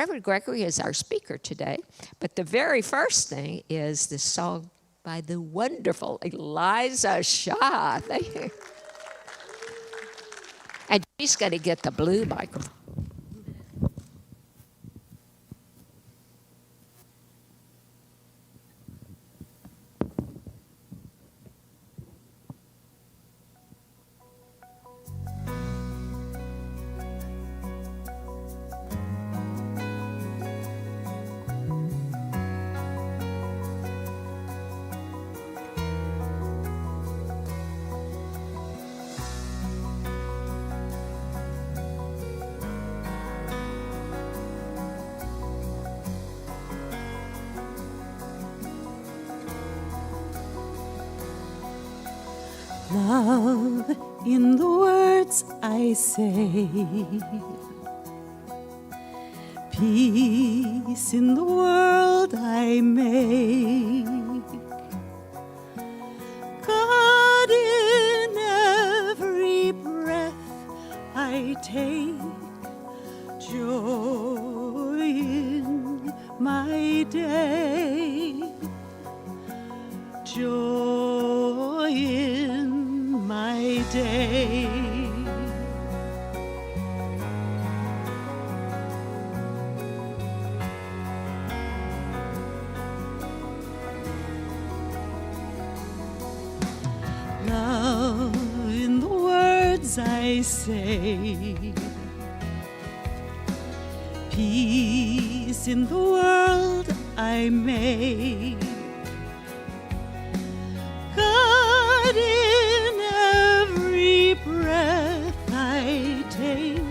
Reverend Gregory is our speaker today, but the very first thing is this song by the wonderful Eliza Shaw. Thank you. And she's going to get the blue microphone. Love in the words I say, peace in the world I make, God in every breath I take, joy in my day, joy in my day. Love in the words I say, peace in the world I make, God in every breath I take,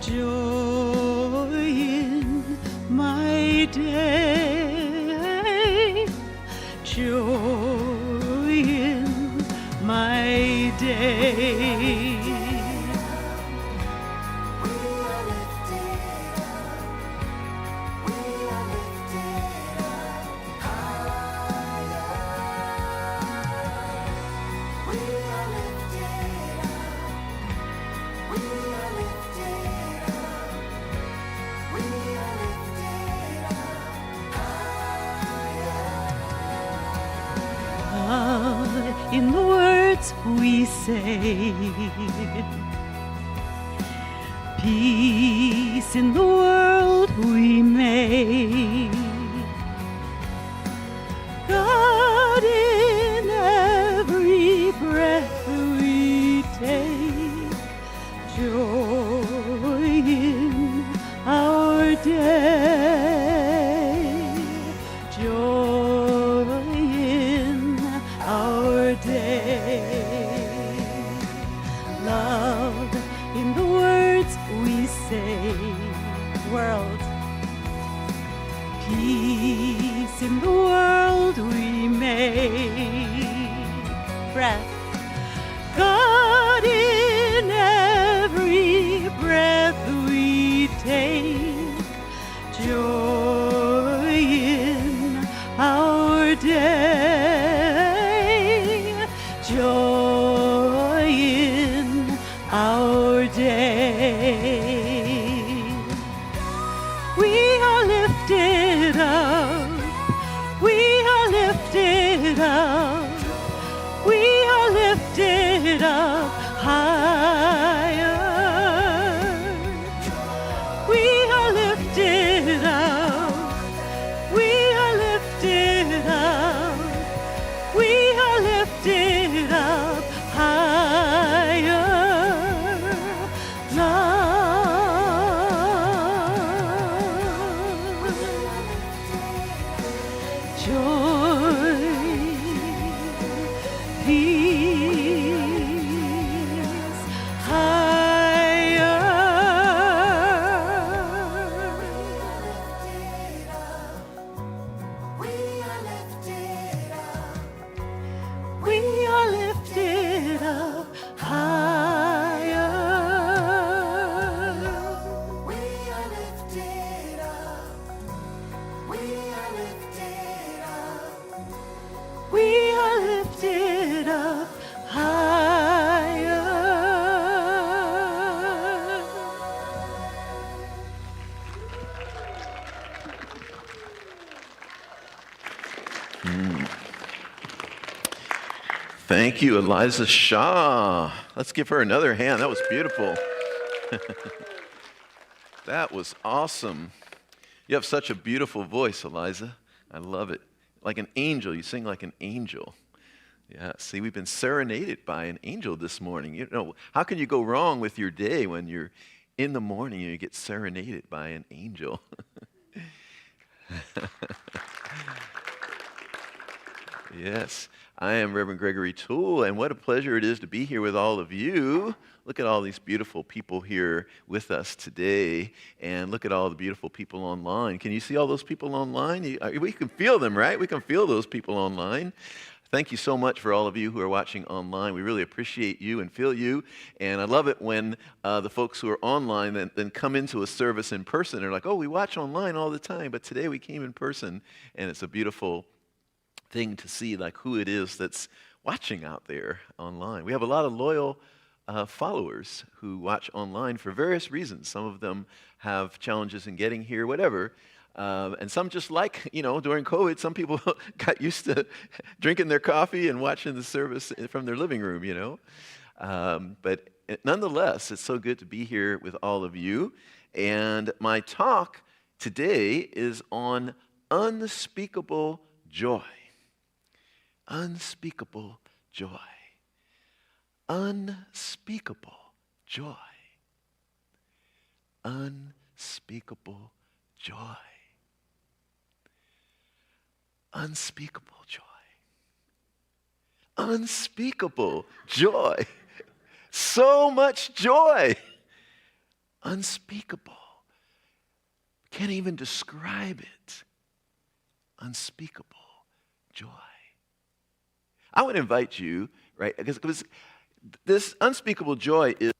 joy in my day, joy in my day. In the words we say, peace in the world we make, God in every breath we take, joy in our day, joy in our day. Love in the words we say, world. Peace in the world we make, breath. God in every breath we take, joy in our day, joy in our day. We are lifted up, we are lifted up, we are lifted up higher. We are lifted up, we are lifted up, we are lifted up higher. Love, joy, peace, higher. We are lifted up higher. We are lifted up, we are lifted up, we are lifted up higher. Thank you, Eliza Shaw. Let's give her another hand. That was beautiful. That was awesome. You have such a beautiful voice, Eliza. I love it. Like an angel. You sing like an angel. Yeah, see, we've been serenaded by an angel this morning. You know, how can you go wrong with your day when you're in the morning and you get serenaded by an angel? Yes, I am Reverend Gregory Toole, and what a pleasure it is to be here with all of you. Look at all these beautiful people here with us today, and look at all the beautiful people online. Can you see all those people online? We can feel them, right? We can feel those people online. Thank you so much for all of you who are watching online. We really appreciate you and feel you, and I love it when the folks who are online then come into a service in person. They're like, oh, we watch online all the time, but today we came in person, and it's a beautiful thing to see, like who it is that's watching out there online. We have a lot of loyal followers who watch online for various reasons. Some of them have challenges in getting here, whatever. And some just like, during COVID, some people got used to drinking their coffee and watching the service from their living room, But nonetheless, it's so good to be here with all of you. And my talk today is on unspeakable joy. Unspeakable joy. Unspeakable joy. Unspeakable joy. Unspeakable joy. Unspeakable joy. So much joy. Unspeakable. Can't even describe it. Unspeakable joy. I would invite you, right, because this unspeakable joy is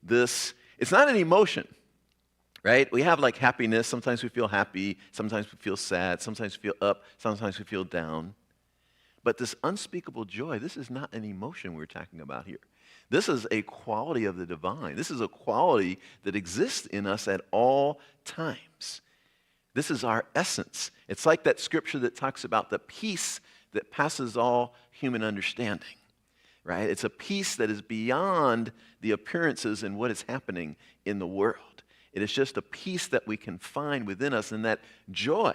this, it's not an emotion, right? We have like happiness. Sometimes we feel happy. Sometimes we feel sad. Sometimes we feel up. Sometimes we feel down. But this unspeakable joy, this is not an emotion we're talking about here. This is a quality of the divine. This is a quality that exists in us at all times. This is our essence. It's like that scripture that talks about the peace that passes all human understanding, right? It's a peace that is beyond the appearances and what is happening in the world. It is just a peace that we can find within us, and that joy.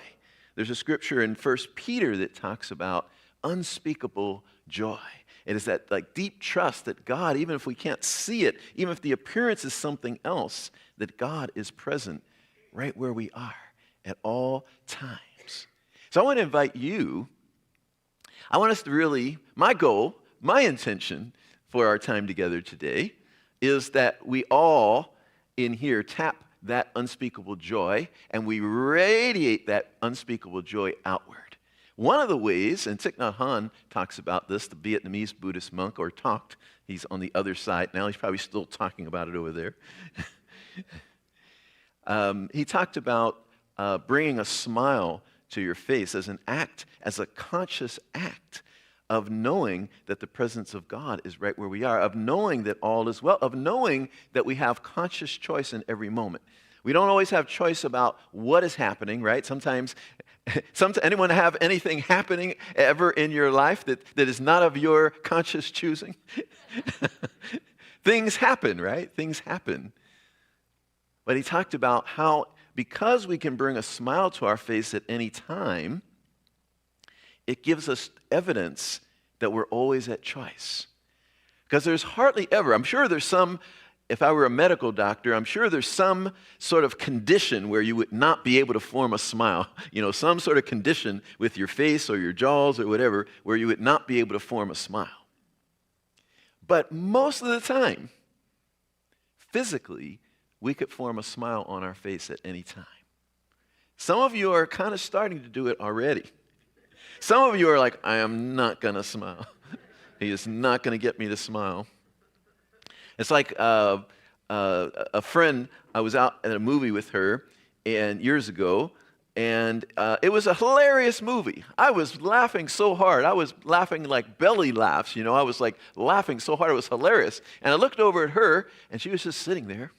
There's a scripture in 1 Peter that talks about unspeakable joy. It is that like deep trust that God, even if we can't see it, even if the appearance is something else, that God is present right where we are at all times. So I want to invite you, I want us to really, my goal, my intention for our time together today is that we all in here tap that unspeakable joy and we radiate that unspeakable joy outward. One of the ways, and Thich Nhat Hanh talks about this, the Vietnamese Buddhist monk, or talked, he's on the other side now, he's probably still talking about it over there. He talked about bringing a smile to your face as an act, as a conscious act of knowing that the presence of God is right where we are, of knowing that all is well, of knowing that we have conscious choice in every moment. We don't always have choice about what is happening, right? Sometimes anyone have anything happening ever in your life that is not of your conscious choosing? Things happen, right? Things happen. But he talked about how because we can bring a smile to our face at any time, it gives us evidence that we're always at choice. Because there's hardly ever, I'm sure there's some, if I were a medical doctor, I'm sure there's some sort of condition where you would not be able to form a smile. Some sort of condition with your face or your jaws or whatever, where you would not be able to form a smile. But most of the time, physically, we could form a smile on our face at any time. Some of you are kind of starting to do it already. Some of you are like, I am not going to smile. He is not going to get me to smile. It's like a friend, I was out at a movie with her years ago, and it was a hilarious movie. I was laughing so hard. I was laughing like belly laughs, I was like laughing so hard. It was hilarious. And I looked over at her, and she was just sitting there.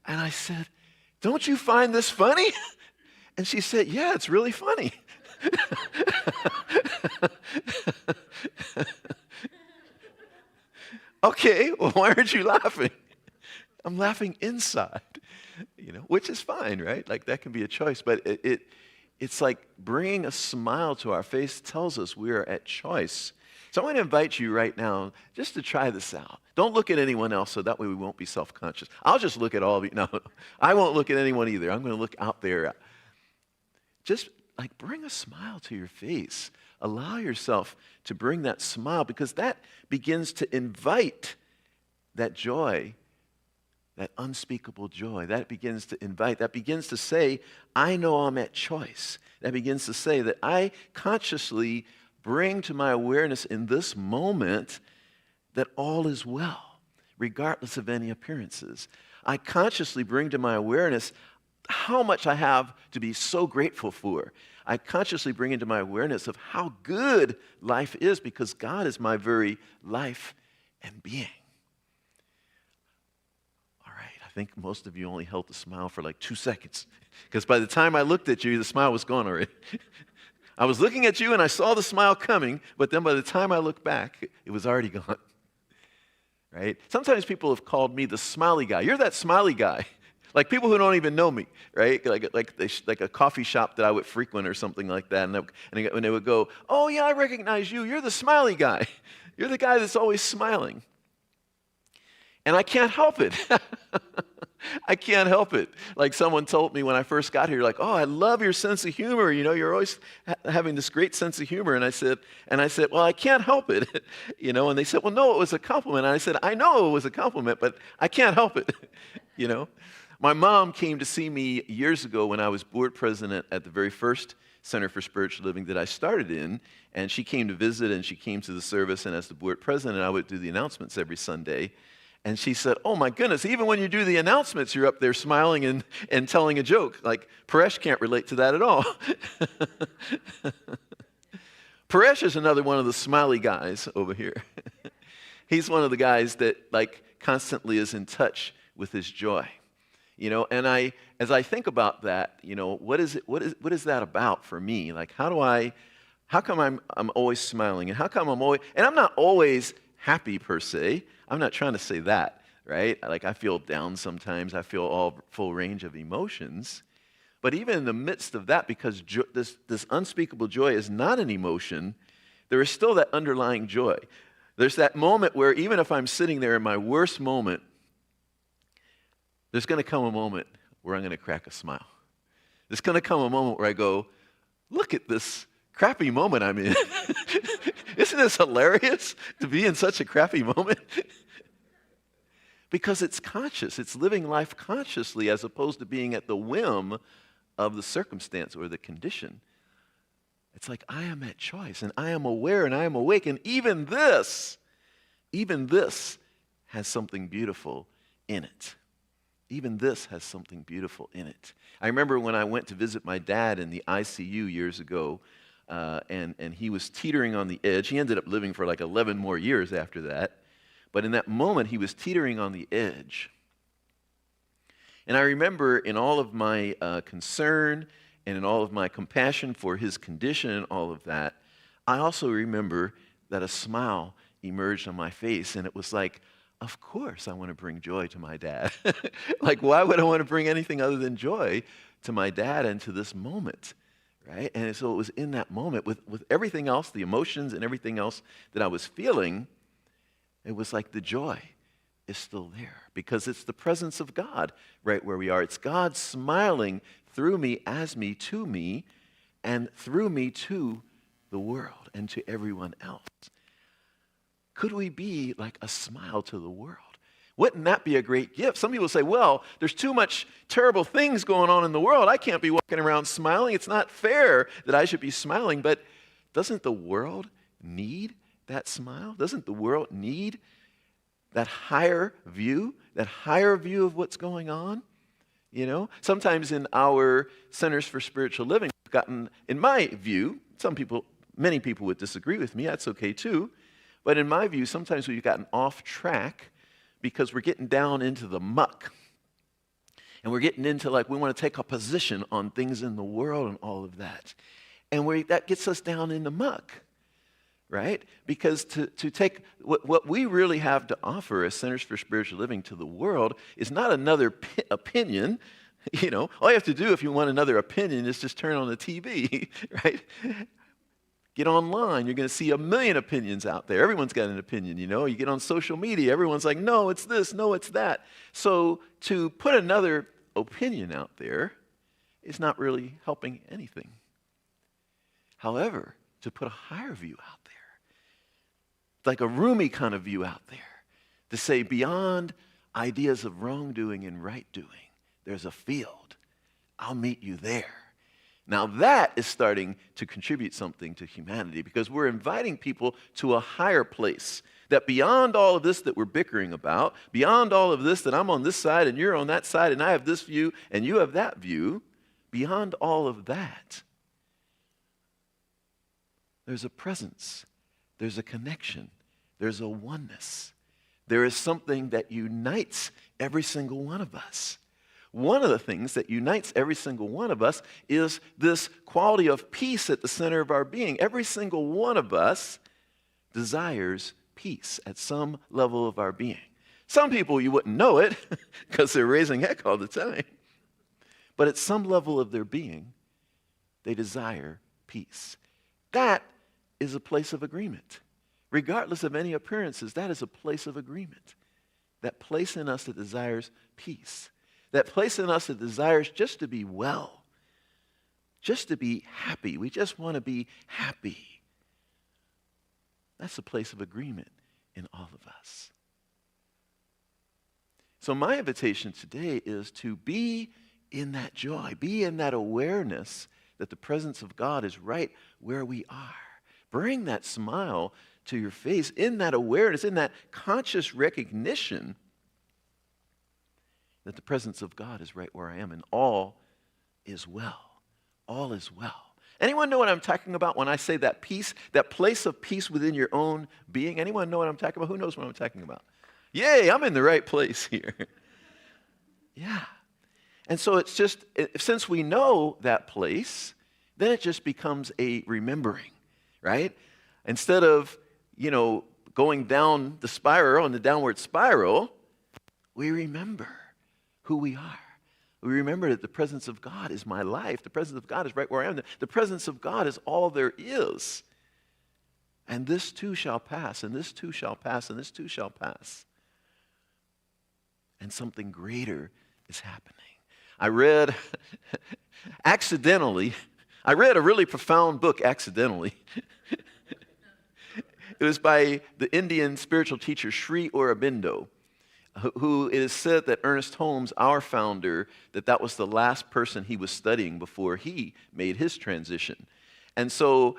And I said, don't you find this funny? And she said, yeah, it's really funny. Okay, well, why aren't you laughing? I'm laughing inside, which is fine, right? Like that can be a choice, but it's like bringing a smile to our face tells us we are at choice. So I want to invite you right now just to try this out. Don't look at anyone else so that way we won't be self-conscious. I'll just look at all of you. No, I won't look at anyone either. I'm going to look out there. Just like bring a smile to your face. Allow yourself to bring that smile because that begins to invite that joy, that unspeakable joy. That begins to invite, that begins to say, I know I'm at choice. That begins to say that I consciously bring to my awareness in this moment that all is well, regardless of any appearances. I consciously bring to my awareness how much I have to be so grateful for. I consciously bring into my awareness of how good life is because God is my very life and being. All right, I think most of you only held the smile for like 2 seconds because by the time I looked at you, the smile was gone already. I was looking at you and I saw the smile coming, but then by the time I looked back, it was already gone. Right? Sometimes people have called me the smiley guy. You're that smiley guy. Like people who don't even know me, right? Like a coffee shop that I would frequent or something like that. And they would go, oh yeah, I recognize you. You're the smiley guy. You're the guy that's always smiling. And I can't help it. I can't help it. Like someone told me when I first got here, like, oh, I love your sense of humor. You're always having this great sense of humor. And I said, well, I can't help it. And they said, well, no, it was a compliment. And I said, I know it was a compliment, but I can't help it. My mom came to see me years ago when I was board president at the very first Center for Spiritual Living that I started in. And she came to visit and she came to the service. And as the board president, I would do the announcements every Sunday. And she said, oh my goodness, even when you do the announcements, you're up there smiling and telling a joke. Like, Paresh can't relate to that at all. Paresh is another one of the smiley guys over here. He's one of the guys that like constantly is in touch with his joy. And as I think about that, what is that about for me? Like, how come I'm always smiling? And how come and I'm not always happy per se. I'm not trying to say that, right? Like I feel down sometimes. I feel all full range of emotions. But even in the midst of that, because this unspeakable joy is not an emotion, there is still that underlying joy. There's that moment where even if I'm sitting there in my worst moment, there's going to come a moment where I'm going to crack a smile. There's going to come a moment where I go, look at this crappy moment I'm in. Isn't this hilarious to be in such a crappy moment? Because it's conscious. It's living life consciously as opposed to being at the whim of the circumstance or the condition. It's like I am at choice and I am aware and I am awake. And even this has something beautiful in it. Even this has something beautiful in it. I remember when I went to visit my dad in the ICU years ago, and he was teetering on the edge. He ended up living for like 11 more years after that. But in that moment, he was teetering on the edge. And I remember in all of my concern and in all of my compassion for his condition and all of that, I also remember that a smile emerged on my face. And it was like, of course I want to bring joy to my dad. Like, why would I want to bring anything other than joy to my dad and to this moment? Right? And so it was in that moment with everything else, the emotions and everything else that I was feeling, it was like the joy is still there because it's the presence of God right where we are. It's God smiling through me, as me, to me, and through me to the world and to everyone else. Could we be like a smile to the world? Wouldn't that be a great gift? Some people say, well, there's too much terrible things going on in the world. I can't be walking around smiling. It's not fair that I should be smiling. But doesn't the world need that smile? Doesn't the world need that higher view of what's going on? Sometimes in our centers for spiritual living, we've gotten, in my view, many people would disagree with me. That's okay too. But in my view, sometimes we've gotten off track because we're getting down into the muck. And we're getting into we want to take a position on things in the world and all of that. And that gets us down in the muck, right? Because to take what we really have to offer as Centers for Spiritual Living to the world is not another opinion. You know, all you have to do if you want another opinion is just turn on the TV, right? Get online. You're going to see a million opinions out there. Everyone's got an opinion, you know. You get on social media. Everyone's like, no, it's this, no, it's that. So to put another opinion out there is not really helping anything. However, to put a higher view out there, like a roomy kind of view out there, to say beyond ideas of wrongdoing and right doing, there's a field. I'll meet you there. Now that is starting to contribute something to humanity because we're inviting people to a higher place. That beyond all of this that we're bickering about, beyond all of this that I'm on this side and you're on that side and I have this view and you have that view, beyond all of that, there's a presence, there's a connection, there's a oneness. There is something that unites every single one of us. One of the things that unites every single one of us is this quality of peace at the center of our being. Every single one of us desires peace at some level of our being. Some people, you wouldn't know it because they're raising heck all the time. But at some level of their being, they desire peace. That is a place of agreement. Regardless of any appearances, that is a place of agreement. That place in us that desires peace. That place in us that desires just to be well, just to be happy. We just want to be happy. That's a place of agreement in all of us. So my invitation today is to be in that joy, be in that awareness that the presence of God is right where we are. Bring that smile to your face in that awareness, in that conscious recognition that the presence of God is right where I am and all is well. All is well. Anyone know what I'm talking about when I say that peace, that place of peace within your own being? Anyone know what I'm talking about? Who knows what I'm talking about? Yay, I'm in the right place here. Yeah. And so it's just, since we know that place, then it just becomes a remembering, right? Instead of, going down the spiral, on the downward spiral, we remember who we are. We remember that the presence of God is my life. The presence of God is right where I am. The presence of God is all there is. And this too shall pass, and this too shall pass, and this too shall pass. And something greater is happening. I read a really profound book accidentally. It was by the Indian spiritual teacher Sri Aurobindo, who it is said that Ernest Holmes, our founder, that was the last person he was studying before he made his transition. And so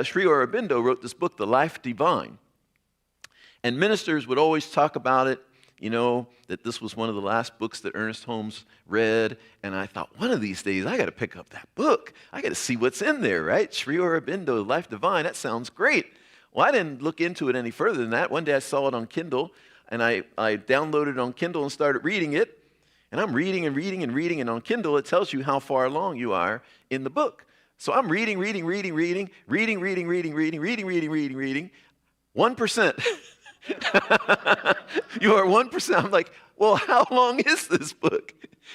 Sri Aurobindo wrote this book, The Life Divine. And ministers would always talk about it, that this was one of the last books that Ernest Holmes read. And I thought, one of these days, I got to pick up that book. I got to see what's in there, right? Sri Aurobindo, Life Divine, that sounds great. Well, I didn't look into it any further than that. One day I saw it on Kindle, and I downloaded it on Kindle and started reading it. And I'm reading and reading and reading, and on Kindle it tells you how far along you are in the book. So I'm reading. 1%. You are 1%. I'm like, well, how long is this book?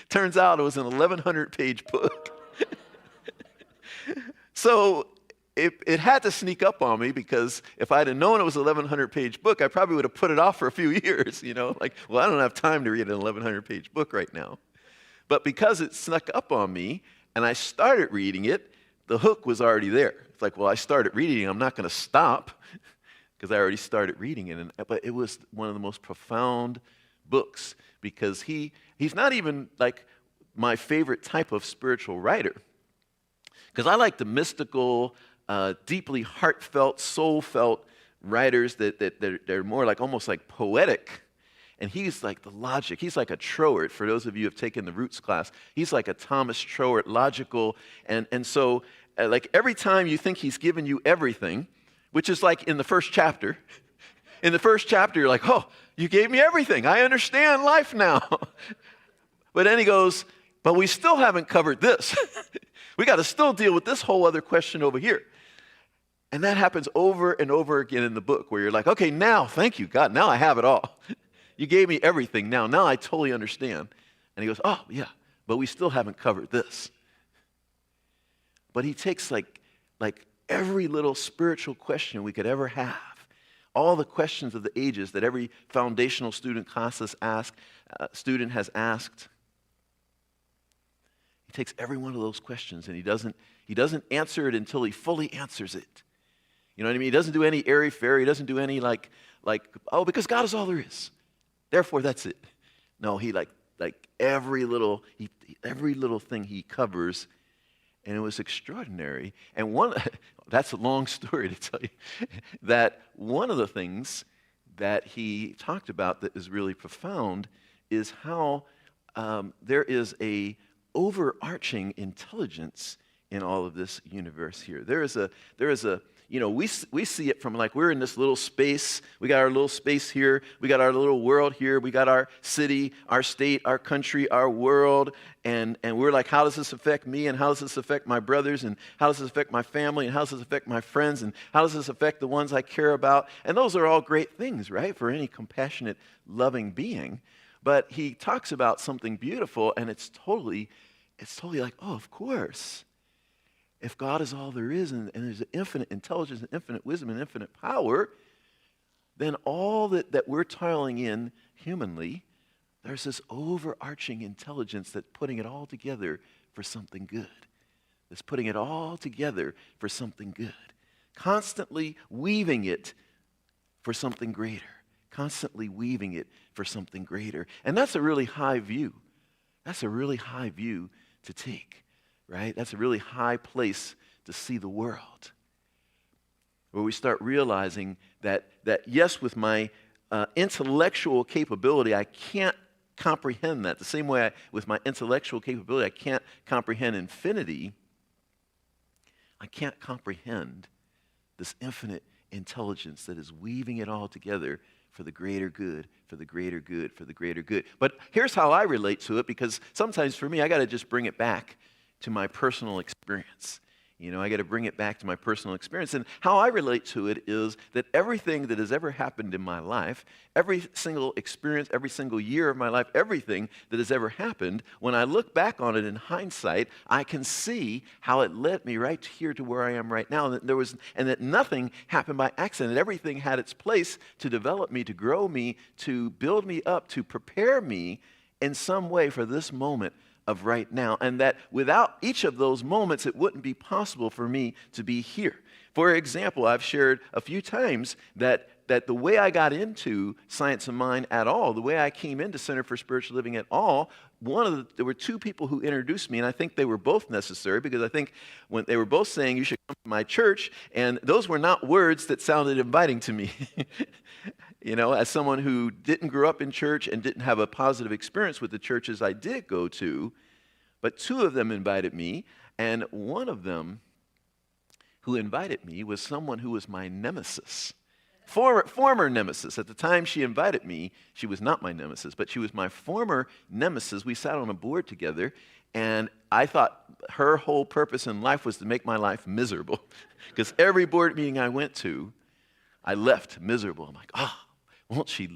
Turns out it was an 1,100-page book. So it had to sneak up on me, because if I'd have known it was an 1,100-page book, I probably would have put it off for a few years, like, well, I don't have time to read an 1,100-page book right now. But because it snuck up on me and I started reading it, the hook was already there. It's like, well, I started reading it, I'm not going to stop because I already started reading it. But it was one of the most profound books, because he's not even like my favorite type of spiritual writer, because I like the mystical, deeply heartfelt, soul-felt writers that they're more like almost like poetic. And he's like the logic. He's like a Troward. For those of you who have taken the Roots class, he's like a Thomas Troward, logical. And so like every time you think he's given you everything, which is like in the first chapter, you're like, oh, you gave me everything. I understand life now. But then he goes, But we still haven't covered this. We got to still deal with this whole other question over here. And that happens over and over again in the book where you're like, okay, now, thank you, God, now I have it all. You gave me everything now. Now I totally understand. And he goes, oh, yeah, but we still haven't covered this. But he takes like every little spiritual question we could ever have, all the questions of the ages that every foundational student class has student has asked. He takes every one of those questions and he doesn't answer it until he fully answers it. You know what I mean? He doesn't do any airy-fairy. He doesn't do any like, oh, because God is all there is. Therefore, that's it. No, he like every little thing he covers, and it was extraordinary. And that's a long story to tell you, that one of the things that he talked about that is really profound is how there is a overarching intelligence in all of this universe here. There is a we see it from like we're in this little space. We got our little space here. We got our little world here. We got our city, our state, our country, our world. And we're like, how does this affect me? And how does this affect my brothers? And how does this affect my family? And how does this affect my friends? And how does this affect the ones I care about? And those are all great things, right? For any compassionate, loving being. But he talks about something beautiful, and it's totally like, oh, of course. If God is all there is, and there's an infinite intelligence and infinite wisdom and infinite power, then all that we're toiling in humanly, there's this overarching intelligence that's putting it all together for something good. That's putting it all together for something good. Constantly weaving it for something greater. Constantly weaving it for something greater. And that's a really high view. That's a really high view to take. Right? That's a really high place to see the world. Where we start realizing that yes, with my intellectual capability, I can't comprehend that. The same way with my intellectual capability, I can't comprehend infinity. I can't comprehend this infinite intelligence that is weaving it all together for the greater good, for the greater good, for the greater good. But here's how I relate to it, because sometimes for me, I got to just bring it back to my personal experience. You know, I got to bring it back to my personal experience. And how I relate to it is that everything that has ever happened in my life, every single experience, every single year of my life, everything that has ever happened, when I look back on it in hindsight, I can see how it led me right here to where I am right now. And that nothing happened by accident. Everything had its place to develop me, to grow me, to build me up, to prepare me in some way for this moment of right now, and that without each of those moments, it wouldn't be possible for me to be here. For example, I've shared a few times that the way I got into Science of Mind at all, the way I came into Center for Spiritual Living at all, there were two people who introduced me, and I think they were both necessary, because I think when they were both saying, you should come to my church, and those were not words that sounded inviting to me. You know, as someone who didn't grow up in church and didn't have a positive experience with the churches I did go to, but two of them invited me, and one of them who invited me was someone who was my nemesis. Former nemesis. At the time she invited me, she was not my nemesis, but she was my former nemesis. We sat on a board together, and I thought her whole purpose in life was to make my life miserable. Because every board meeting I went to, I left miserable. I'm like, won't she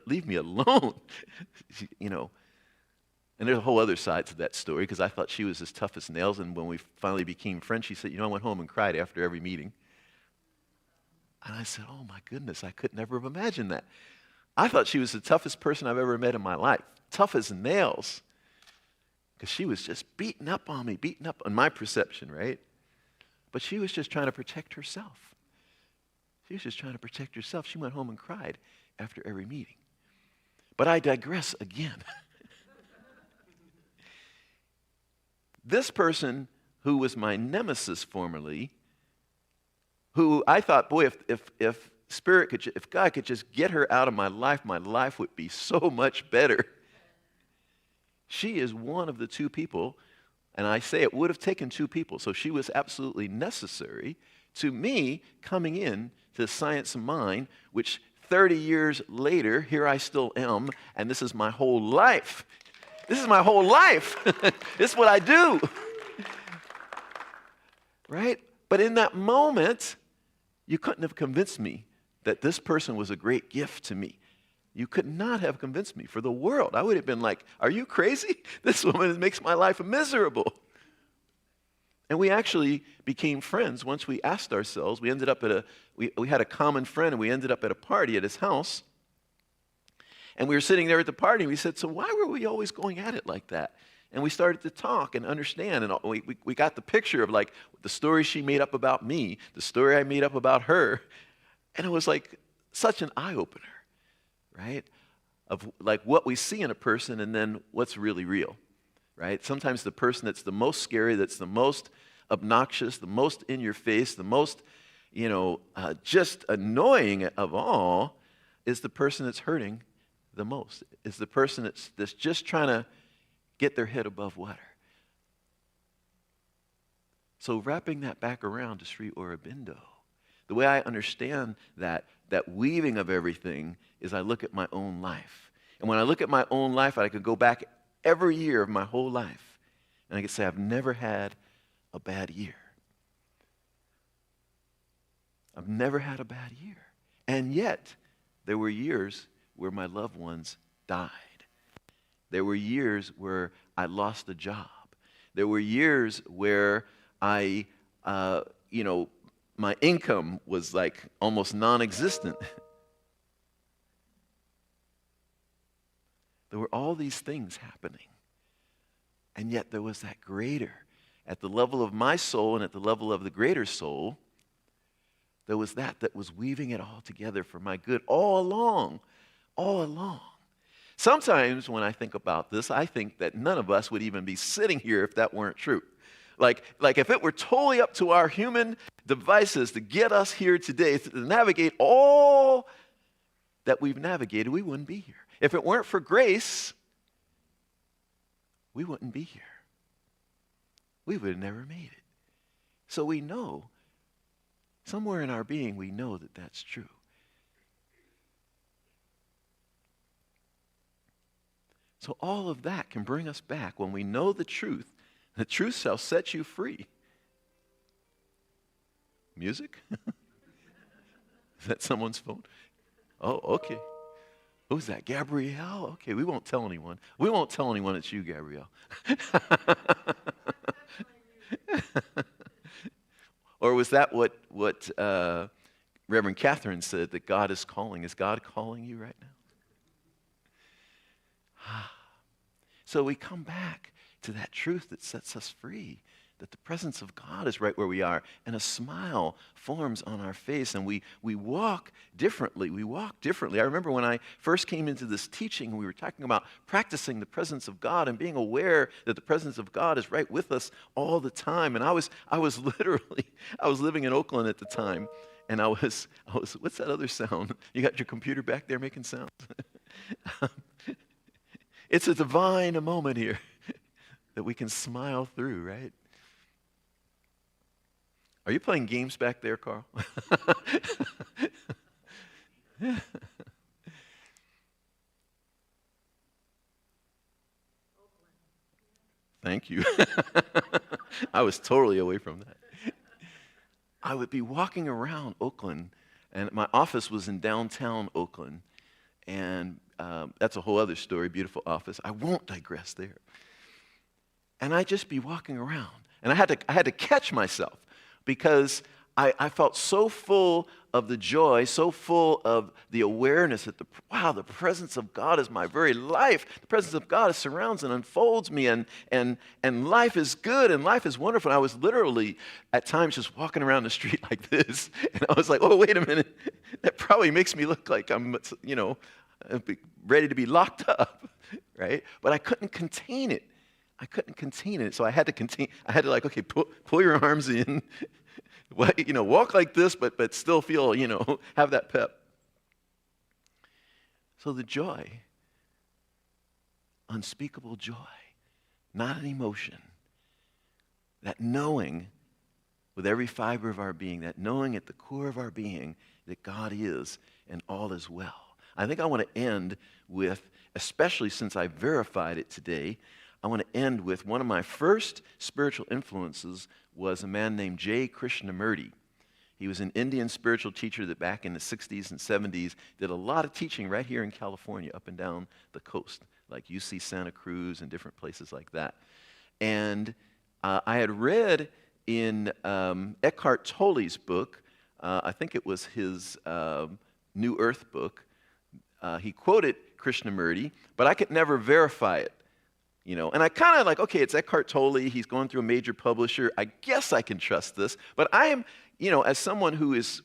leave me alone? You know. And there's a whole other side to that story, because I thought she was as tough as nails, and when we finally became friends, she said, I went home and cried after every meeting. And I said, oh my goodness, I could never have imagined that. I thought she was the toughest person I've ever met in my life, tough as nails, because she was just beating up on my perception, right? But she was just trying to protect herself. She was just trying to protect herself. She went home and cried after every meeting. But I digress again. This person who was my nemesis formerly, who I thought, boy, if God could just get her out of my life would be so much better. She is one of the two people, and I say it would have taken two people, so she was absolutely necessary to me coming in to Science of Mind, which 30 years later, here I still am, and this is my whole life. This is my whole life. This is what I do. Right? But in that moment, you couldn't have convinced me that this person was a great gift to me. You could not have convinced me for the world. I would have been like, are you crazy? This woman makes my life miserable. And we actually became friends once we asked ourselves. We ended up we had a common friend, and we ended up at a party at his house. And we were sitting there at the party, and we said, so why were we always going at it like that? And we started to talk and understand, and we got the picture of like the story she made up about me, the story I made up about her, and it was like such an eye-opener, right? Of like what we see in a person and then what's really real, right? Sometimes the person that's the most scary, that's the most obnoxious, the most in your face, the most, just annoying of all is the person that's hurting the most, is the person that's just trying to get their head above water. So wrapping that back around to Sri Aurobindo, the way I understand that weaving of everything is I look at my own life. And when I look at my own life, I can go back every year of my whole life, and I can say I've never had a bad year. I've never had a bad year. And yet, there were years where my loved ones died. There were years where I lost a job. There were years where my income was like almost non-existent. There were all these things happening. And yet there was that greater, at the level of my soul and at the level of the greater soul, there was that was weaving it all together for my good all along. Sometimes when I think about this, I think that none of us would even be sitting here if that weren't true. Like if it were totally up to our human devices to get us here today, to navigate all that we've navigated, we wouldn't be here. If it weren't for grace, we wouldn't be here. We would have never made it. So we know, somewhere in our being, we know that that's true. So all of that can bring us back when we know the truth. The truth shall set you free. Music? Is that someone's phone? Oh, okay. Who's that? Gabrielle? Okay, we won't tell anyone. We won't tell anyone it's you, Gabrielle. Or was that what Reverend Catherine said, that God is calling? Is God calling you right now? So we come back to that truth that sets us free, that the presence of God is right where we are, and a smile forms on our face, and we walk differently. We walk differently. I remember when I first came into this teaching, we were talking about practicing the presence of God and being aware that the presence of God is right with us all the time. And I was living in Oakland at the time, and I was what's that other sound? You got your computer back there making sounds? It's a divine moment here that we can smile through, right? Are you playing games back there, Carl? Thank you. I was totally away from that. I would be walking around Oakland, and my office was in downtown Oakland, and that's a whole other story, beautiful office. I won't digress there. And I'd just be walking around, and I had to catch myself, because I felt so full of the joy, so full of the awareness that the presence of God is my very life. The presence of God surrounds and unfolds me, and life is good and life is wonderful. And I was literally at times just walking around the street like this, and I was like, oh, wait a minute, that probably makes me look like I'm, ready to be locked up, right? But I couldn't contain it. So I had to like, okay, pull your arms in, walk like this, but still feel, have that pep. So the joy, unspeakable joy, not an emotion, that knowing with every fiber of our being, that knowing at the core of our being that God is and all is well. I think I want to end with, especially since I verified it today, I want to end with one of my first spiritual influences was a man named J. Krishnamurti. He was an Indian spiritual teacher that back in the 60s and 70s did a lot of teaching right here in California, up and down the coast, like UC Santa Cruz and different places like that. And I had read in Eckhart Tolle's book, I think it was his New Earth book, he quoted Krishnamurti, but I could never verify it. And I kind of like, okay, it's Eckhart Tolle, he's going through a major publisher, I guess I can trust this, but I am, as someone who is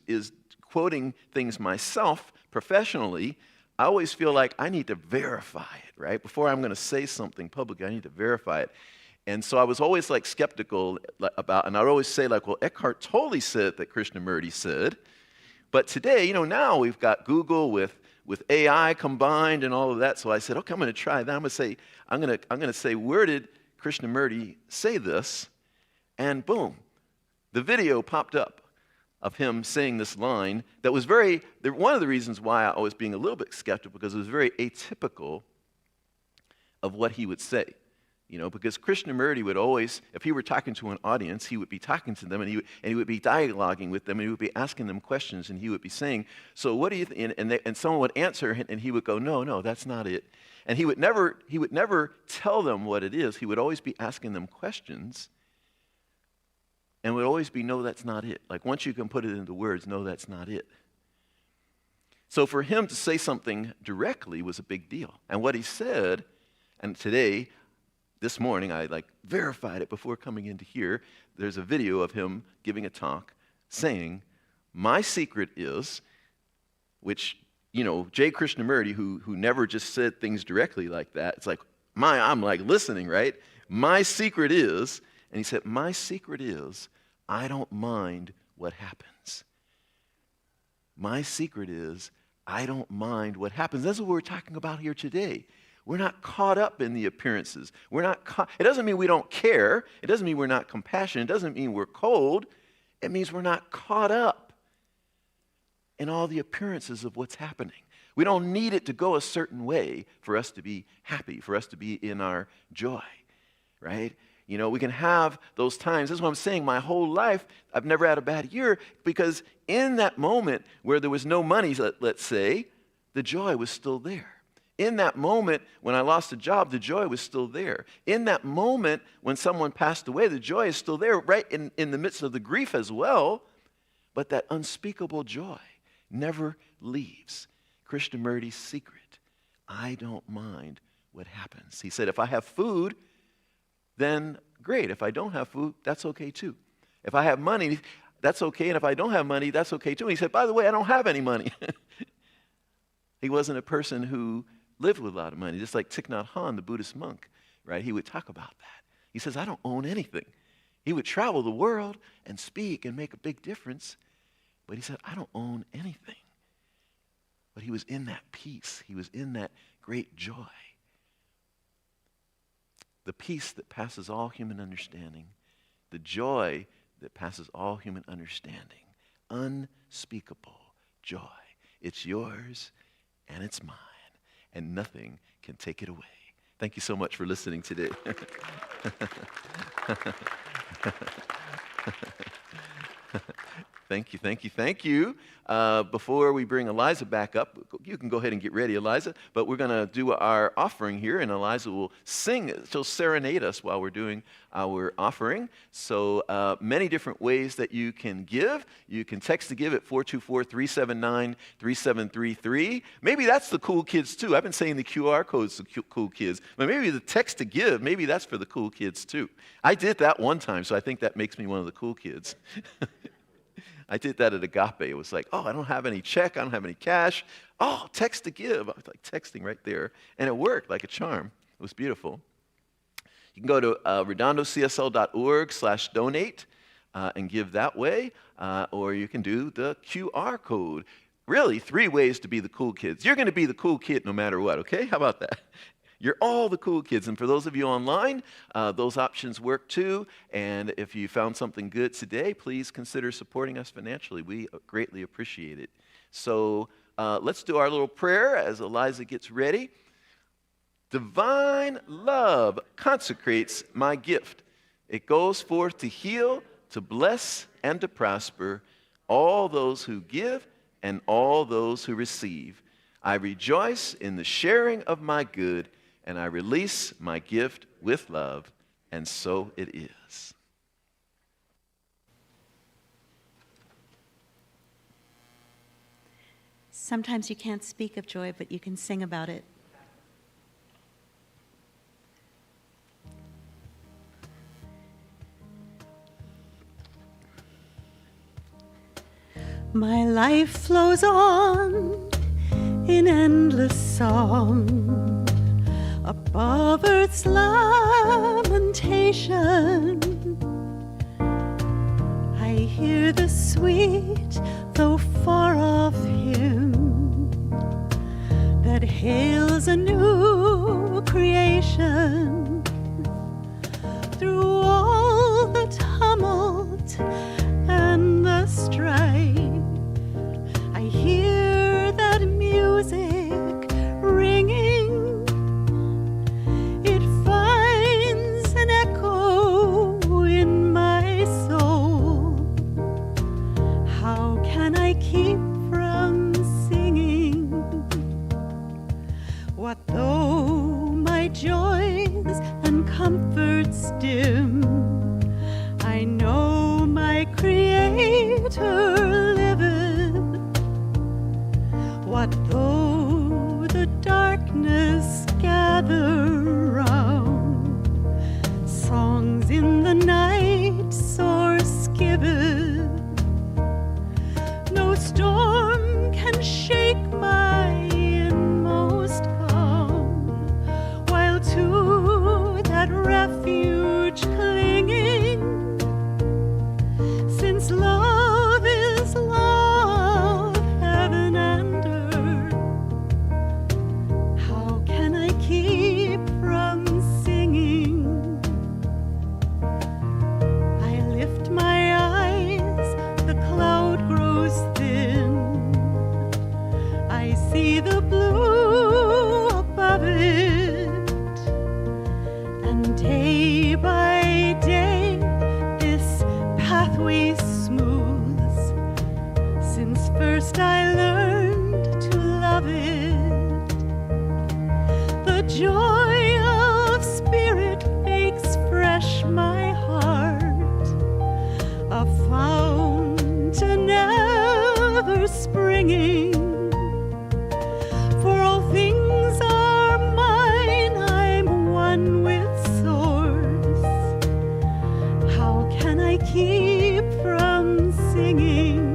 quoting things myself professionally, I always feel like I need to verify it, right? Before I'm going to say something publicly, I need to verify it. And so I was always like skeptical about, and I'd always say like, well, Eckhart Tolle said that Krishnamurti said, but today, now we've got Google with AI combined and all of that. So I said, okay, I'm going to try that. I'm going to say, where did Krishnamurti say this? And boom, the video popped up of him saying this line that was one of the reasons why I was being a little bit skeptical, because it was very atypical of what he would say. Because Krishnamurti would always, if he were talking to an audience, he would be talking to them, and he would be dialoguing with them, and he would be asking them questions, and he would be saying, so what do you think? And someone would answer, and he would go, no, that's not it. And he would never tell them what it is. He would always be asking them questions, and would always be, no, that's not it. Like once you can put it into words, no, that's not it. So for him to say something directly was a big deal. And what he said, and today, this morning, I verified it before coming into here. There's a video of him giving a talk saying, my secret is, which, J. Krishnamurti, who never just said things directly like that, it's like, I'm like listening, right? My secret is, and he said, my secret is, I don't mind what happens. My secret is, I don't mind what happens. That's what we're talking about here today. We're not caught up in the appearances. It doesn't mean we don't care. It doesn't mean we're not compassionate. It doesn't mean we're cold. It means we're not caught up in all the appearances of what's happening. We don't need it to go a certain way for us to be happy, for us to be in our joy, right? We can have those times. That's what I'm saying. My whole life, I've never had a bad year, because in that moment where there was no money, let's say, the joy was still there. In that moment when I lost a job, the joy was still there. In that moment when someone passed away, the joy is still there, right in the midst of the grief as well. But that unspeakable joy never leaves. Krishnamurti's secret, I don't mind what happens. He said, if I have food, then great. If I don't have food, that's okay too. If I have money, that's okay. And if I don't have money, that's okay too. And he said, by the way, I don't have any money. He wasn't a person who lived with a lot of money, just like Thich Nhat Hanh, the Buddhist monk, right? He would talk about that. He says, I don't own anything. He would travel the world and speak and make a big difference, but he said, I don't own anything. But he was in that peace. He was in that great joy. The peace that passes all human understanding, the joy that passes all human understanding, unspeakable joy. It's yours and it's mine, and nothing can take it away. Thank you so much for listening today. Thank you, thank you, thank you. Before we bring Eliza back up, you can go ahead and get ready, Eliza, but we're going to do our offering here, and Eliza will sing. She'll serenade us while we're doing our offering. So many different ways that you can give. You can text to give at 424-379-3733. Maybe that's the cool kids too. I've been saying the QR code's the cool kids, but maybe the text to give, maybe that's for the cool kids too. I did that one time, so I think that makes me one of the cool kids. I did that at Agape. It was like, oh, I don't have any check. I don't have any cash. Oh, text to give. I was like texting right there. And it worked like a charm. It was beautiful. You can go to redondocsl.org/donate and give that way. Or you can do the QR code. Really, 3 ways to be the cool kids. You're going to be the cool kid no matter what, okay? How about that? You're all the cool kids. And for those of you online, those options work too. And if you found something good today, please consider supporting us financially. We greatly appreciate it. So let's do our little prayer as Eliza gets ready. Divine love consecrates my gift. It goes forth to heal, to bless, and to prosper all those who give and all those who receive. I rejoice in the sharing of my good, and I release my gift with love, and so it is. Sometimes you can't speak of joy, but you can sing about it. My life flows on in endless song above earth's lamentation. I hear the sweet, though far off hymn that hails a new creation. Through all the tumult and the strife, I hear that music ringing. It finds an echo in my soul. How can I keep from singing? What though my joys and comforts dim? I know my Creator liveth. What though the darkness gather round? Songs in the night soar skivet. No storm can shake my inmost calm, while to that refuge clinging, since love is love, heaven and earth, how can I keep from singing? I lift my eyes, the cloud grows thin. I see the blue above it, and day by day this pathway smooths, since first I learned to love it. The joy of spirit makes fresh my heart, a fountain ever springing. For all things are mine, I'm one with source. How can I keep from singing?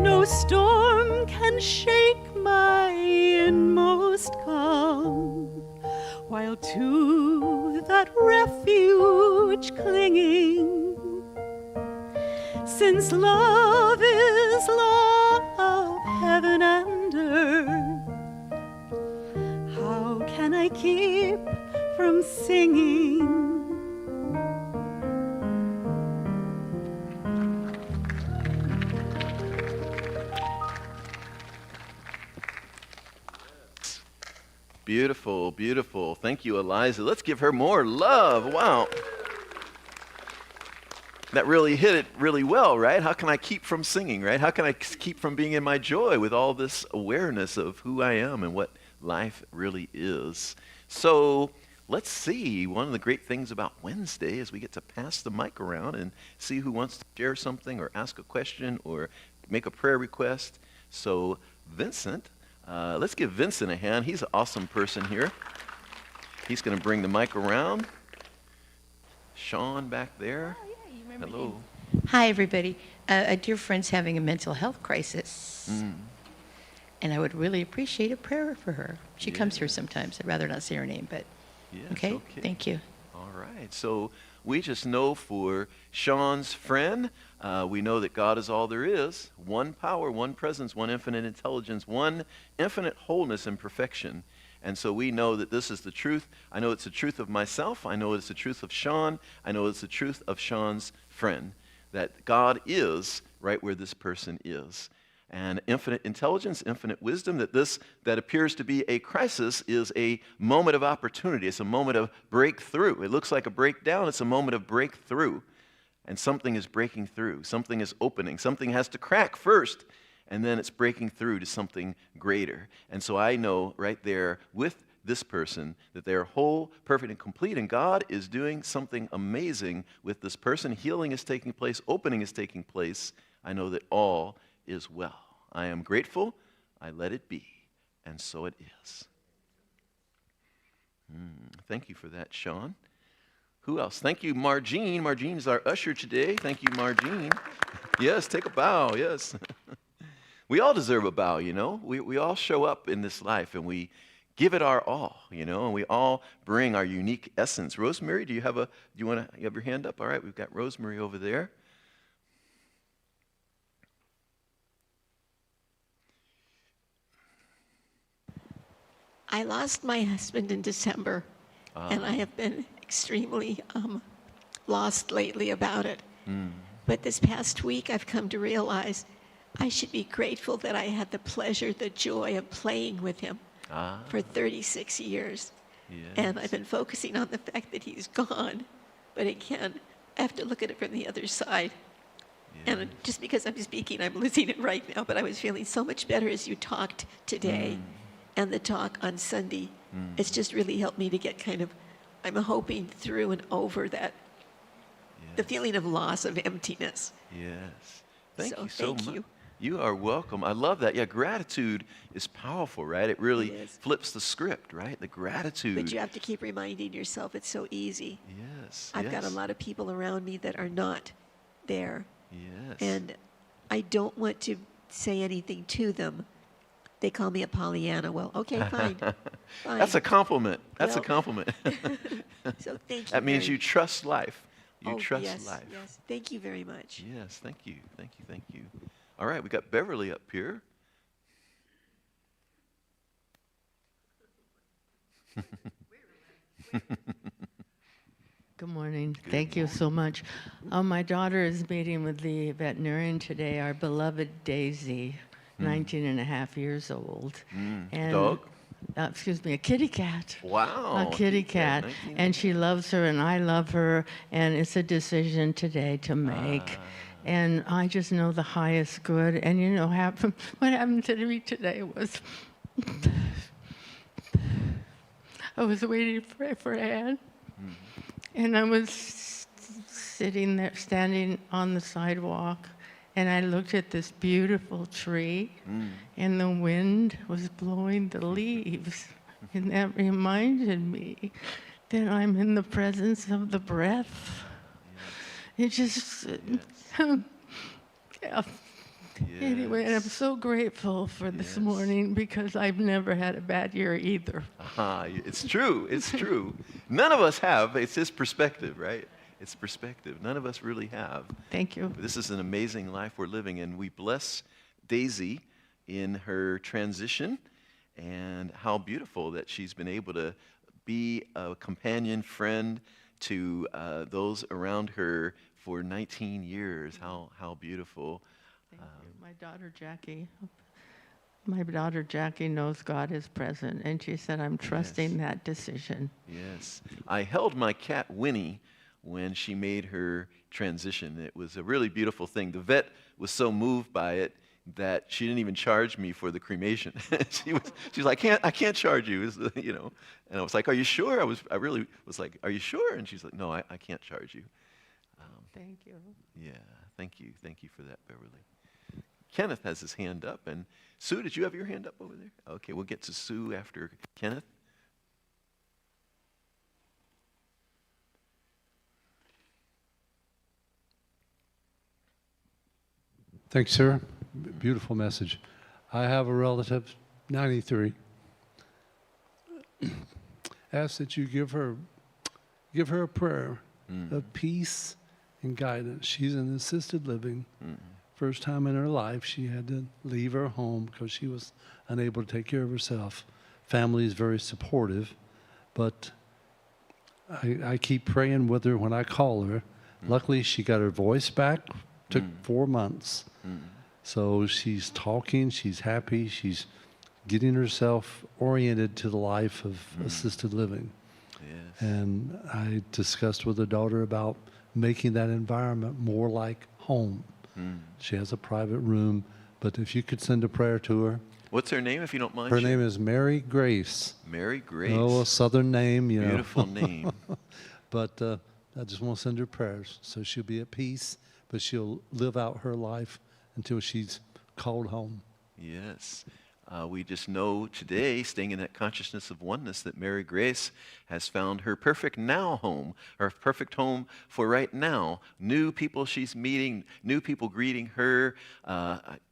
No storm can shake my inmost calm, while to that refuge clinging, since love is love, heaven and earth, how can I keep from singing? Beautiful, beautiful. Thank you, Eliza. Let's give her more love. Wow. That really hit it really well, right? How can I keep from singing, right? How can I keep from being in my joy with all this awareness of who I am and what life really is? So let's see. One of the great things about Wednesday is we get to pass the mic around and see who wants to share something or ask a question or make a prayer request. So Vincent, let's give Vincent a hand. He's an awesome person here. He's going to bring the mic around. Sean back there. Oh, yeah, you remember Hello. him. Hi, everybody. A dear friend's having a mental health crisis, and I would really appreciate a prayer for her. She comes here sometimes. I'd rather not say her name, but Yes, okay. Thank you. All right. So we just know for Sean's friend, we know that God is all there is. One power, one presence, one infinite intelligence, one infinite wholeness and perfection. And so we know that this is the truth. I know it's the truth of myself. I know it's the truth of Sean. I know it's the truth of Sean's friend. That God is right where this person is. and infinite intelligence, infinite wisdom, that appears to be a crisis is a moment of opportunity. It's a moment of breakthrough. It looks like a breakdown. It's a moment of breakthrough. And something is breaking through. Something is opening. Something has to crack first, and then it's breaking through to something greater. And so I know right there with this person that they are whole, perfect, and complete, and God is doing something amazing with this person. Healing is taking place. Opening is taking place. I know that all is well. I am grateful. I let it be. And so it is. Thank you for that, Sean. Who else? Thank you, Margene. Margene is our usher today. Thank you, Margene. Yes, take a bow. Yes. We all deserve a bow, you know. We all show up in this life and we give it our all, you know, and we all bring our unique essence. Rosemary, you have your hand up? All right, we've got Rosemary over there. I lost my husband in December, and I have been extremely lost lately about it. But this past week, I've come to realize I should be grateful that I had the pleasure, the joy of playing with him for 36 years. Yes. And I've been focusing on the fact that he's gone. But again, I have to look at it from the other side. Yes. And just because I'm speaking, I'm losing it right now, but I was feeling so much better as you talked today and the talk on Sunday. It's just really helped me to get I'm hoping through and over that, the feeling of loss, of emptiness. Yes. Thank you so thank much. you. You are welcome. I love that. Yeah, gratitude is powerful, right? It really It is. flips the script, right? The gratitude. But you have to keep reminding yourself it's so easy. Yes. I've got a yes, lot of people around me that are not there. Yes. And I don't want to say anything to them. They call me a Pollyanna. Well, okay, fine. Fine. That's a compliment. That's a Well, compliment. So thank you. That means very- you trust life. You Oh, trust yes, life. Yes. Thank you very much. Yes, thank you. Thank you. Thank you. All right, we got Beverly up here. Good morning. Thank you so much. My daughter is meeting with the veterinarian today, our beloved Daisy, 19 and a half years old. And, Dog? Excuse me, a kitty cat. Wow. A kitty cat. 19. And she loves her and I love her. And it's a decision today to make. And I just know the highest good. And you know, what happened to me today was I was waiting for Anne. And I was sitting there, standing on the sidewalk, and I looked at this beautiful tree, and the wind was blowing the leaves. And that reminded me that I'm in the presence of the breath. It just, yeah. Anyway, and I'm so grateful for this Yes. morning because I've never had a bad year either. It's true. It's true. None of us have. It's his perspective, right? It's perspective. None of us really have. Thank you. This is an amazing life we're living in. We bless Daisy in her transition and how beautiful that she's been able to be a companion, friend to those around her for 19 years. How beautiful. Thank you. My daughter Jackie knows God is present, and she said, I'm trusting that decision. Yes. I held my cat Winnie when she made her transition. It was a really beautiful thing. The vet was so moved by it that she didn't even charge me for the cremation. She's like, I can't charge you, you know. And I was like, are you sure? I really was like, are you sure? And she's like, no, I can't charge you. Thank you. Yeah, thank you. Thank you for that, Beverly. Kenneth has his hand up. And Sue, did you have your hand up over there? Okay, we'll get to Sue after Kenneth. Thanks, sir. Beautiful message. I have a relative, 93. Ask that you give her a prayer of peace and guidance. She's in assisted living. First time in her life she had to leave her home because she was unable to take care of herself. Family is very supportive, but I keep praying with her when I call her. Luckily, she got her voice back. Took 4 months. So she's talking, she's happy, she's getting herself oriented to the life of assisted living. Yes. And I discussed with her daughter about making that environment more like home. She has a private room, but if you could send a prayer to her. What's her name, if you don't mind? Her name is Mary Grace. Mary Grace. Oh, a southern name, you know. Beautiful name. But I just want to send her prayers so she'll be at peace, but she'll live out her life until she's called home. Yes. We just know today, staying in that consciousness of oneness, that Mary Grace has found her perfect now home, her perfect home for right now. New people she's meeting, new people greeting her,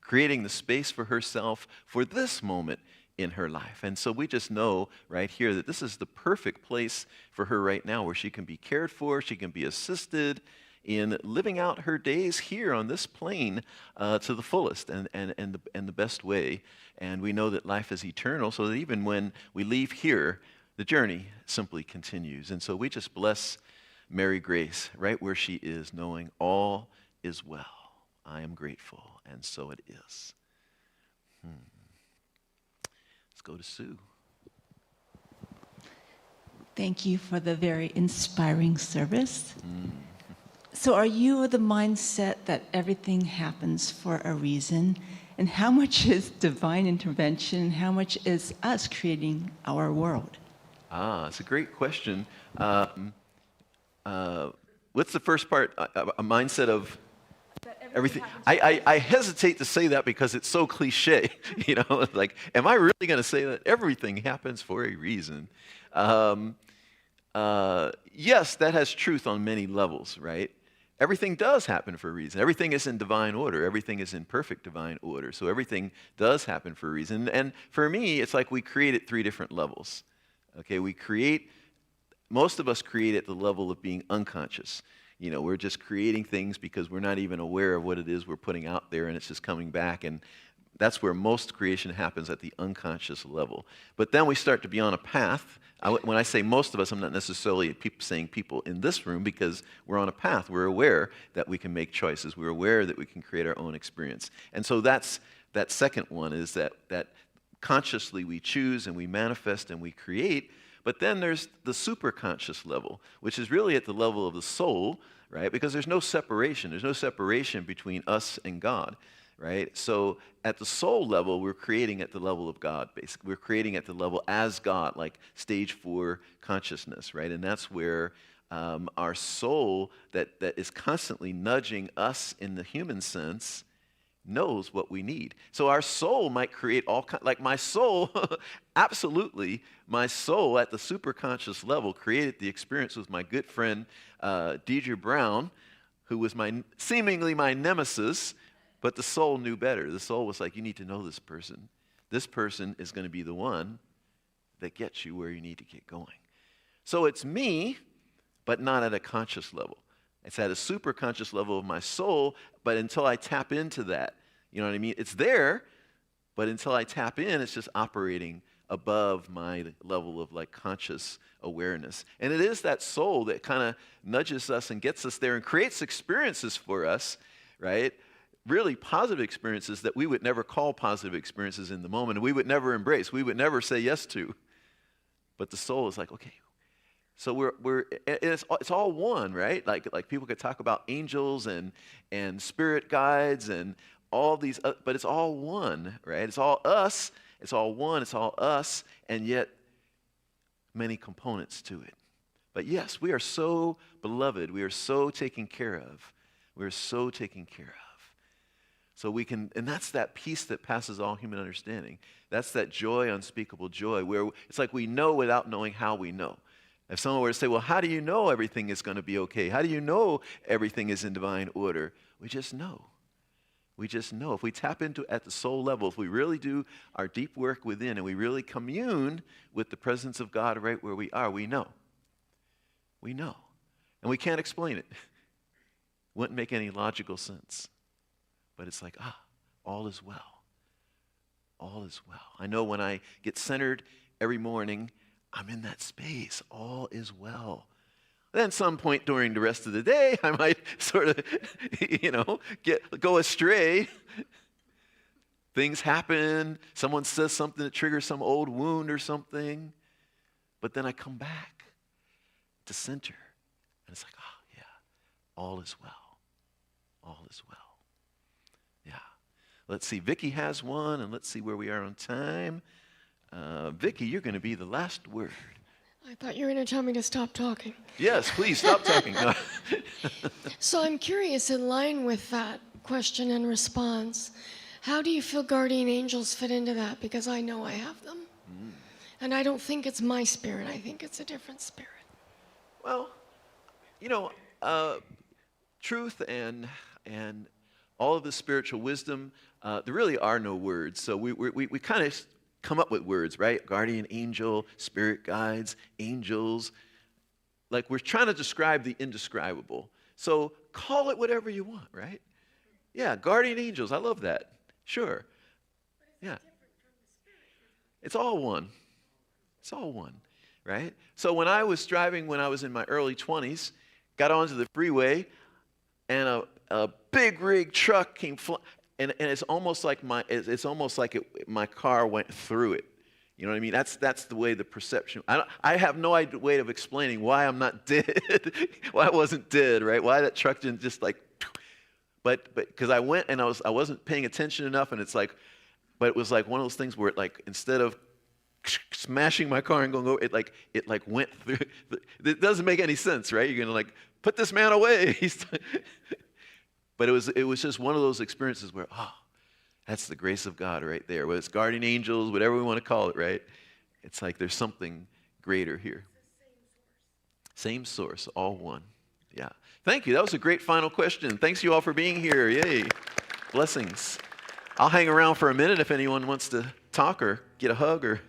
creating the space for herself for this moment in her life. And so we just know right here that this is the perfect place for her right now, where she can be cared for, she can be assisted in living out her days here on this plane to the fullest and the best way. And we know that life is eternal, so that even when we leave here, the journey simply continues. And so we just bless Mary Grace right where she is, knowing all is well. I am grateful, and so it is. Let's go to Sue. Thank you for the very inspiring service. So are you of the mindset that everything happens for a reason? And how much is divine intervention? How much is us creating our world? It's a great question. What's the first part? A mindset of everything. I hesitate to say that because it's so cliche. You know, like, am I really going to say that everything happens for a reason? Yes, that has truth on many levels, right? Everything does happen for a reason. Everything is in divine order. Everything is in perfect divine order. So everything does happen for a reason. And for me, it's like we create at three different levels. Okay, most of us create at the level of being unconscious. You know, we're just creating things because we're not even aware of what it is we're putting out there, and it's just coming back. And that's where most creation happens, at the unconscious level. But then we start to be on a path. When I say most of us, I'm not necessarily saying people in this room, because we're on a path. We're aware that we can make choices. We're aware that we can create our own experience. And so that second one is that consciously we choose and we manifest and we create. But then there's the superconscious level, which is really at the level of the soul, right? Because there's no separation. There's no separation between us and God. Right? So at the soul level, we're creating at the level of God, basically. We're creating at the level as God, like stage 4 consciousness, right? And that's where our soul that is constantly nudging us in the human sense knows what we need. So our soul might create all kinds, like my soul, absolutely, my soul at the superconscious level created the experience with my good friend Deidre Brown, who was seemingly my nemesis. But the soul knew better. The soul was like, you need to know this person. This person is going to be the one that gets you where you need to get going. So it's me, but not at a conscious level. It's at a super conscious level of my soul, but until I tap into that, you know what I mean? It's there, but until I tap in, it's just operating above my level of like conscious awareness. And it is that soul that kind of nudges us and gets us there and creates experiences for us, right? Really positive experiences that we would never call positive experiences in the moment, and we would never embrace, we would never say yes to. But the soul is like, okay. So it's all one, right? Like people could talk about angels and spirit guides and all these, but it's all one, right? It's all us, it's all one, it's all us, and yet many components to it. But yes, we are so beloved, we are so taken care of. We are so taken care of. So we can, and that's that peace that passes all human understanding. That's that joy, unspeakable joy, where it's like we know without knowing how we know. If someone were to say, well, how do you know everything is going to be okay? How do you know everything is in divine order? We just know. We just know. If we tap into at the soul level, if we really do our deep work within and we really commune with the presence of God right where we are, we know. We know. And we can't explain it. Wouldn't make any logical sense. But it's like, all is well. All is well. I know when I get centered every morning, I'm in that space. All is well. Then some point during the rest of the day, I might sort of, go astray. things happen. Someone says something that triggers some old wound or something. But then I come back to center. And it's like, oh, yeah, all is well. All is well. Yeah. Let's see. Vicki has one, and let's see where we are on time. Vicki, you're going to be the last word. I thought you were going to tell me to stop talking. Yes, please stop talking. No. So I'm curious, in line with that question and response, how do you feel guardian angels fit into that? Because I know I have them. And I don't think it's my spirit. I think it's a different spirit. Well, truth and all of the spiritual wisdom, there really are no words. So we kind of come up with words, right? Guardian angel, spirit guides, angels. Like we're trying to describe the indescribable. So call it whatever you want, right? Yeah, guardian angels. I love that. Sure. Yeah. It's all one. It's all one, right? So when I was driving, when I was in my early 20s, got onto the freeway, and a big rig truck came flying, and it's almost like my car went through it. You know what I mean? That's the way the perception. I have no way of explaining why I'm not dead, why I wasn't dead, right? Why that truck didn't just like. But because I went and I wasn't paying attention enough, and it's like, but it was like one of those things where it like instead of smashing my car and going over, it went through. It doesn't make any sense, right? You're gonna like put this man away. But it was just one of those experiences where, oh, that's the grace of God right there. Whether it's guardian angels, whatever we want to call it, right? It's like there's something greater here. Same source, all one. Yeah. Thank you. That was a great final question. Thanks you all for being here. Yay. Blessings. I'll hang around for a minute if anyone wants to talk or get a hug or